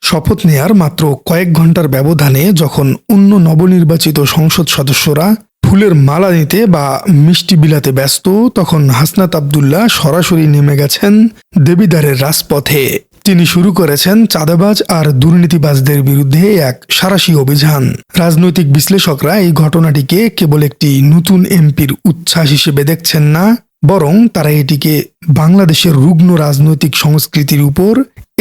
শপথ নেয়ার মাত্র কয়েক ঘন্টার ব্যবধানে যখন অন্য নবনির্বাচিত সংসদ সদস্যরা ফুলের মালা নিতে বা মিষ্টি বিলাতে ব্যস্ত, তখন হাসনাত আব্দুল্লাহ সরাসরি নেমে গেছেন দেবিদ্বারের রাজপথে। তিনি শুরু করেছেন চাঁদাবাজ আর দুর্নীতিবাজদের বিরুদ্ধে এক সাঁড়াশি অভিযান। রাজনৈতিক বিশ্লেষকরা এই ঘটনাটিকে কেবল একটি নতুন এমপির উচ্ছ্বাস হিসেবে দেখছেন না, বরং তারা এটিকে বাংলাদেশের রুগ্ন রাজনৈতিক সংস্কৃতির উপর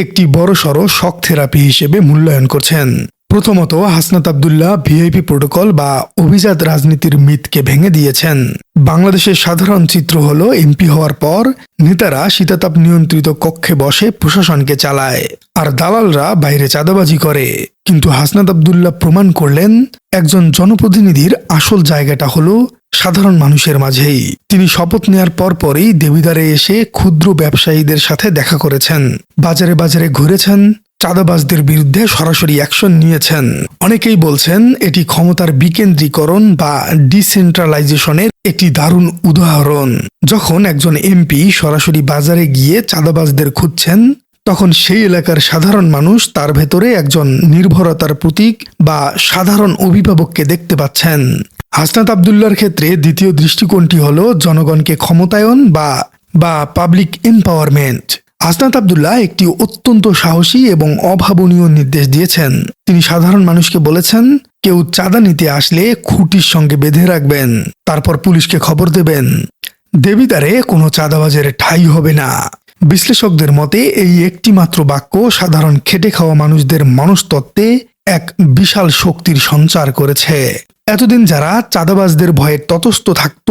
একটি বড়সড় শক থেরাপি হিসেবে মূল্যায়ন করছেন। প্রথমত, হাসনাত আব্দুল্লাহ ভিআইপি প্রোটোকল বা অভিজাত রাজনীতির মিথকে ভেঙে দিয়েছেন। বাংলাদেশের সাধারণ চিত্র হলো এমপি হওয়ার পর নেতারা শীতাতাপ নিয়ন্ত্রিত কক্ষে বসে প্রশাসনকে চালায় আর দালালরা বাইরে চাঁদাবাজি করে। কিন্তু হাসনাত আব্দুল্লাহ প্রমাণ করলেন একজন জনপ্রতিনিধির আসল জায়গাটা হলো সাধারণ মানুষের মাঝেই। তিনি শপথ নেয়ার পরপরই দেবিদ্বারে এসে ক্ষুদ্র ব্যবসায়ীদের সাথে দেখা করেছেন, বাজারে বাজারে ঘুরেছেন, চাঁদাবাজদের বিরুদ্ধে সরাসরি অ্যাকশন নিয়েছেন। অনেকেই বলছেন এটি ক্ষমতার বিকেন্দ্রীকরণ বা ডিসেন্ট্রালাইজেশনের একটি দারুণ উদাহরণ। যখন একজন এমপি সরাসরি বাজারে গিয়ে চাঁদাবাজদের খুঁজছেন, তখন সেই এলাকার সাধারণ মানুষ তার ভেতরে একজন নির্ভরতার প্রতীক বা সাধারণ অভিভাবককে দেখতে পাচ্ছেন। হাসনাত আব্দুল্লাহর ক্ষেত্রে দ্বিতীয় দৃষ্টিকোণটি হল জনগণকে ক্ষমতায়ন বা পাবলিক এম্পাওয়ারমেন্ট। হাসনাত আব্দুল্লাহ একটি অত্যন্ত সাহসী এবং অভাবনীয় নির্দেশ দিয়েছেন। তিনি সাধারণ মানুষকে বলেছেন, কেউ চাঁদা নিতে আসলে খুঁটির সঙ্গে বেঁধে রাখবেন, তারপর পুলিশকে খবর দেবেন। দেবিদ্বারে কোনো চাঁদাবাজের ঠাঁই হবে না। বিশ্লেষকদের মতে এই একটি মাত্র বাক্য সাধারণ খেটে খাওয়া মানুষদের মনস্তত্ত্বে এক বিশাল শক্তির সঞ্চার করেছে। এতদিন যারা চাঁদাবাজদের ভয়ে ততস্থ থাকত,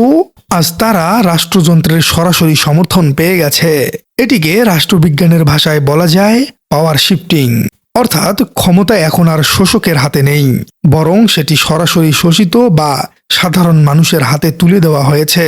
আজ তারা রাষ্ট্রযন্ত্রের সরাসরি সমর্থন পেয়ে গেছে। এটিকে রাষ্ট্রবিজ্ঞানের ভাষায় বলা যায় পাওয়ার শিফটিং। অর্থাৎ ক্ষমতা এখন আর শোষকের হাতে নেই, বরং সেটি সরাসরি শোষিত বা সাধারণ মানুষের হাতে তুলে দেওয়া হয়েছে।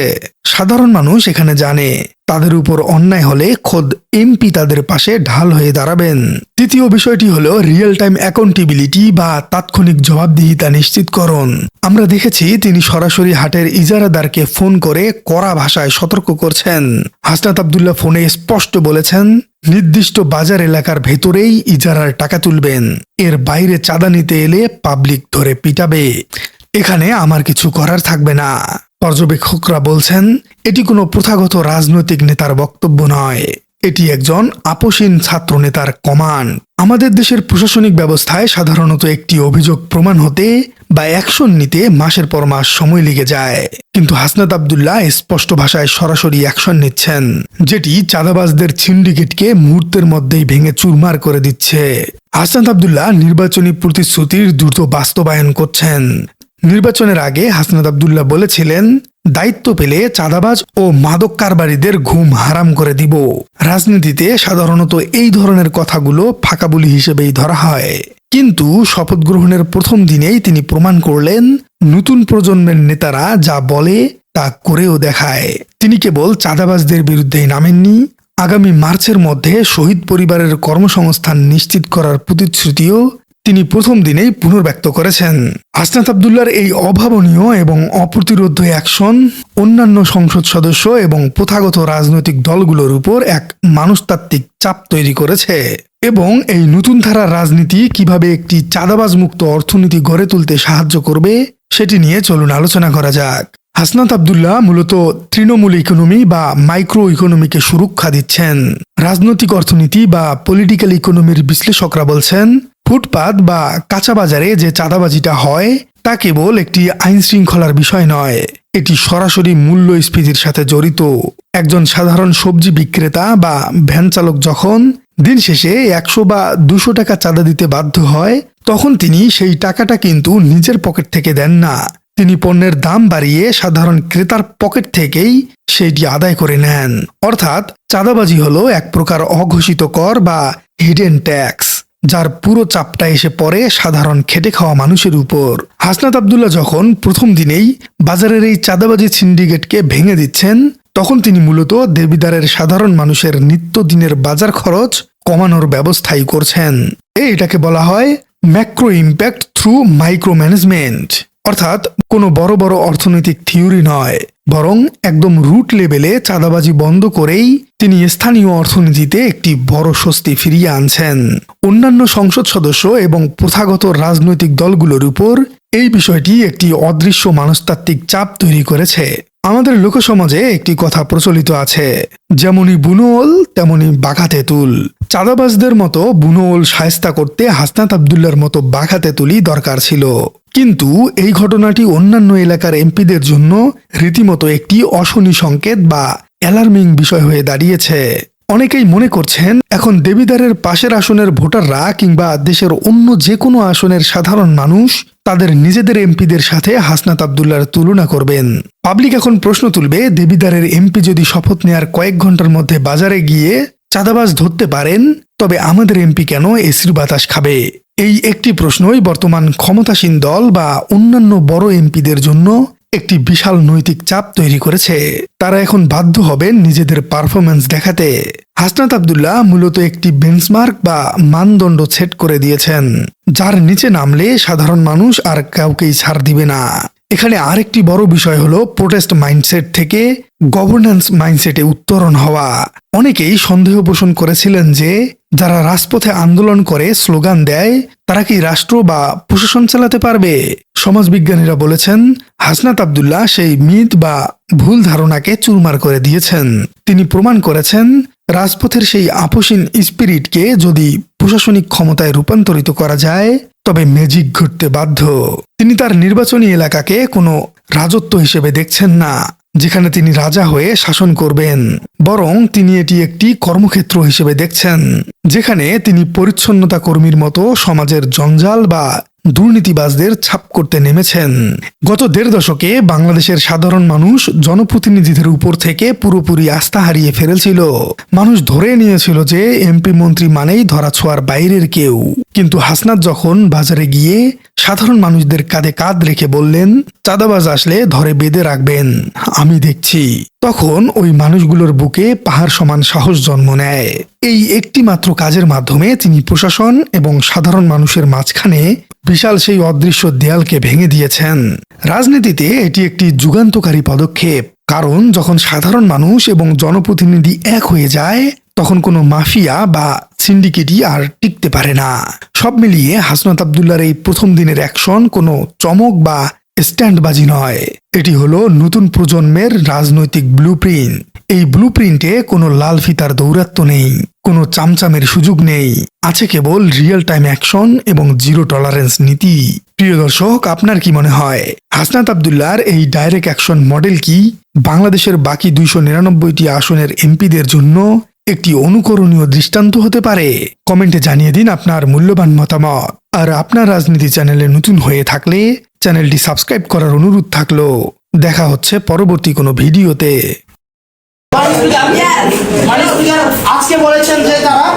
সাধারণ মানুষ এখানে জানে তাদের উপর অন্যায় হলে খোদ এমপি তাদের পাশে ঢাল হয়ে দাঁড়াবেন। তৃতীয় বিষয়টি হলো রিয়েল টাইম অ্যাকাউন্টেবিলিটি বা তাৎক্ষণিক জবাবদিহিতা নিশ্চিতকরণ। আমরা দেখেছি তিনি সরাসরি হাটের ইজারাদারকে ফোন করে কড়া ভাষায় সতর্ক করছেন। হাসনাত আব্দুল্লাহ ফোনে স্পষ্ট বলেছেন, নির্দিষ্ট বাজার এলাকার ভেতরেই ইজারার টাকা তুলবেন, এর বাইরে চাঁদা নিতে এলে পাবলিক ধরে পিটাবে, এখানে আমার কিছু করার থাকবে না। পর্যবেক্ষকরা বলছেন এটি কোনো প্রথাগত রাজনৈতিক নেতার বক্তব্য নয়, এটি একজন আপোষহীন ছাত্র নেতার কমান্ড। আমাদের দেশের প্রশাসনিক ব্যবস্থায় সাধারণত একটি অভিযোগ প্রমাণ হতে বা অ্যাকশন নিতে মাসের পর মাস সময় লেগে যায়, কিন্তু হাসনাত আব্দুল্লাহ স্পষ্ট ভাষায় সরাসরি অ্যাকশন নিচ্ছেন, যেটি চাঁদাবাজদের সিন্ডিকেটকে মুহূর্তের মধ্যেই ভেঙে চুরমার করে দিচ্ছে। হাসনাত আব্দুল্লাহ নির্বাচনী প্রতিশ্রুতির দ্রুত বাস্তবায়ন করছেন। নির্বাচনের আগে হাসনাত আব্দুল্লাহ বলেছিলেন, দায়িত্ব পেলে চাঁদাবাজ ও মাদক কারবারিদের ঘুম হারাম করে দিব। রাজনীতিতে সাধারণত এই ধরনের কথাগুলো ফাঁকাবুলি হিসেবেই ধরা হয়, কিন্তু শপথ গ্রহণের প্রথম দিনেই তিনি প্রমাণ করলেন নতুন প্রজন্মের নেতারা যা বলে তা করেও দেখায়। তিনি কেবল চাঁদাবাজদের বিরুদ্ধেই নামেননি, আগামী মার্চের মধ্যে শহীদ পরিবারের কর্মসংস্থান নিশ্চিত করার প্রতিশ্রুতিও তিনি প্রথম দিনেই পুনর্ব্যক্ত করেছেন। হাসনাত আব্দুল্লাহর এই অভাবনীয় এবং অপ্রতিরোধ্য অ্যাকশন অন্যান্য সংসদ সদস্য এবং প্রথাগত রাজনৈতিক দলগুলোর উপর এক মনস্তাত্ত্বিক চাপ তৈরি করেছে। এবং এই নতুন ধারার রাজনীতি কিভাবে একটি চাঁদাবাজ মুক্ত অর্থনীতি গড়ে তুলতে সাহায্য করবে সেটি নিয়ে চলুন আলোচনা করা যাক। হাসনাত আব্দুল্লাহ মূলত তৃণমূল ইকোনমি বা মাইক্রো ইকোনমিকে সুরক্ষা দিচ্ছেন। রাজনৈতিক অর্থনীতি বা পলিটিক্যাল ইকোনমির বিশ্লেষকরা বলছেন, ফুটপাত বা কাঁচা বাজারে যে চাঁদাবাজিটা হয় তা কেবল একটি আইন শৃঙ্খলার বিষয় নয়, এটি সরাসরি মূল্যস্ফীতির সাথে জড়িত। একজন সাধারণ সবজি বিক্রেতা বা ভ্যান চালক যখন দিন শেষে 100 বা 200 টাকা চাঁদা দিতে বাধ্য হয়, তখন তিনি সেই টাকাটা কিন্তু নিজের পকেট থেকে দেন না, তিনি পণ্যের দাম বাড়িয়ে সাধারণ ক্রেতার পকেট থেকেই সেটি আদায় করে নেন। অর্থাৎ চাঁদাবাজি হলো এক প্রকার অঘোষিত কর বা হিডেন ট্যাক্স, যার পুরো চাপটা এসে পড়ে সাধারণ খেটে খাওয়া মানুষের উপর। হাসনাত আব্দুল্লাহ যখন প্রথম দিনেই বাজারের এই চাঁদাবাজি সিন্ডিকেটকে ভেঙে দিচ্ছেন, তখন তিনি মূলত দেবিদ্বারের সাধারণ মানুষের নিত্যদিনের বাজার খরচ কমানোর ব্যবস্থাই করছেন। এটাকে বলা হয় macro impact through micro management. অর্থাৎ কোনো বড় বড় অর্থনৈতিক থিওরি নয়, বরং একদম রুট লেভেলে চাঁদাবাজি বন্ধ করেই তিনি স্থানীয় অর্থনীতিতে একটি বড় স্বস্তি ফিরিয়ে আনছেন। অন্যান্য সংসদ সদস্য এবং প্রথাগত রাজনৈতিক দলগুলোর উপর এই বিষয়টি একটি অদৃশ্য মনস্তাত্ত্বিক চাপ তৈরি করেছে। আমাদের লোকসমাজে একটি কথা প্রচলিত আছে, যেমনি বুনোল তেমনি বাঘা তেঁতুল। চাঁদাবাজদের মতো বুনোল শায়েস্তা করতে হাসনাত আব্দুল্লাহর মতো বাঘা তেঁতুলই দরকার ছিল। কিন্তু এই ঘটনাটি অন্যান্য এলাকার এমপিদের জন্য রীতিমতো একটি অশনি সংকেত বা অ্যালার্মিং বিষয় হয়ে দাঁড়িয়েছে। অনেকেই মনে করছেন এখন দেবিদ্বারের পাশের আসনের ভোটাররা কিংবা দেশের অন্য যে কোনো আসনের সাধারণ মানুষ তাদের নিজেদের এমপিদের সাথে হাসনাত আব্দুল্লাহর তুলনা করবেন। পাবলিক এখন প্রশ্ন তুলবে, দেবিদ্বারের এমপি যদি শপথ নেয়ার কয়েক ঘন্টার মধ্যে বাজারে গিয়ে চাঁদাবাজ ধরতে পারেন, তবে আমাদের এমপি কেন এসির বাতাস খাবে? এই একটি প্রশ্নই বর্তমান ক্ষমতাসীন দল বা অন্যান্য বড় এমপিদের জন্য একটি বিশাল নৈতিক চাপ তৈরি করেছে। তারা এখন বাধ্য হবেন নিজেদের পারফরম্যান্স দেখাতে। হাসনাত আব্দুল্লাহ মূলত একটি বেঞ্চমার্ক বা মানদণ্ড সেট করে দিয়েছেন, যার নিচে নামলে সাধারণ মানুষ আর কাউকেই ছাড় দিবে না। এখানে আরেকটি বড় বিষয় হলো প্রোটেস্ট মাইন্ডসেট থেকে গভর্নেন্স মাইন্ডসেটে উত্তরণ হওয়া। অনেকেই সন্দেহ পোষণ করেছিলেন যে যারা রাজপথে আন্দোলন করে স্লোগান দেয় তারা কি রাষ্ট্র বা প্রশাসন চালাতে পারবে? সমাজবিজ্ঞানীরা বলেছেন হাসনাত আব্দুল্লাহ সেই মিথ বা ভুল ধারণাকে চুরমার করে দিয়েছেন। তিনি প্রমাণ করেছেন রাজপথের সেই আপসীন স্পিরিটকে যদি প্রশাসনিক ক্ষমতায় রূপান্তরিত করা যায় তবে ম্যাজিক ঘটতে বাধ্য। তিনি তার নির্বাচনী এলাকাকে কোনো রাজত্ব হিসেবে দেখছেন না যেখানে তিনি রাজা হয়ে শাসন করবেন, বরং তিনি এটি একটি কর্মক্ষেত্র হিসেবে দেখছেন যেখানে তিনি পরিচ্ছন্নতা কর্মীর মতো সমাজের জঞ্জাল বা দুর্নীতিবাজদের ছাপ করতে নেমেছেন। গত ১.৫ দশকে বাংলাদেশের সাধারণ মানুষ জনপ্রতিনিধিদের উপর থেকে পুরোপুরি আস্থা হারিয়ে ফেলেছিল। মানুষ ধরে নিয়েছিল যে এমপি মন্ত্রী মানেই ধরাছোঁয়ার বাইরের কেউ। কিন্তু হাসনাত যখন বাজারে গিয়ে সাধারণ মানুষদের কাঁধে কাঁধ রেখে বললেন চাঁদাবাজ আসলে ধরে বেঁধে রাখবেন, আমি দেখছি, তখন ওই মানুষগুলোর বুকে পাহাড় সমান সাহস জন্ম নেয়। এই একটি মাত্র কাজের মাধ্যমে তিনি প্রশাসন এবং সাধারণ মানুষের মাঝখানে বিশাল সেই অদৃশ্য দেয়ালকে ভেঙে দিয়েছেন। রাজনীতিতে এটি একটি যুগান্তকারী পদক্ষেপ, কারণ যখন সাধারণ মানুষ এবং জনপ্রতিনিধি এক হয়ে যায় তখন কোনো মাফিয়া বা সিন্ডিকেটই আর টিকতে পারে না। সব মিলিয়ে হাসনাত আব্দুল্লাহর এই প্রথম দিনের অ্যাকশন কোনো চমক বা স্ট্যান্ডবাজি নয়, এটি হলো নতুন প্রজন্মের রাজনৈতিক ব্লুপ্রিন্ট। এই ব্লুপ্রিন্টে কোনো লাল ফিতার দৌরাত্ম্য নেই, কোনো চামচামের সুযোগ নেই, আছে কেবল রিয়েল টাইম অ্যাকশন এবং জিরো টলারেন্স নীতি। প্রিয় দর্শক, আপনার কি মনে হয় হাসনাত আব্দুল্লাহর এই ডাইরেক্ট অ্যাকশন মডেল কি বাংলাদেশের বাকি 299টি আসনের এমপিদের জন্য একটি অনুকরণীয় দৃষ্টান্ত হতে পারে? কমেন্টে জানিয়ে দিন আপনার মূল্যবান মতামত। আর আপনার রাজনীতি চ্যানেলে নতুন হয়ে থাকলে চ্যানেলটি সাবস্ক্রাইব করার অনুরোধ থাকলো। দেখা হচ্ছে পরবর্তী কোনো ভিডিওতে। আজকে বলেছেন যে তারা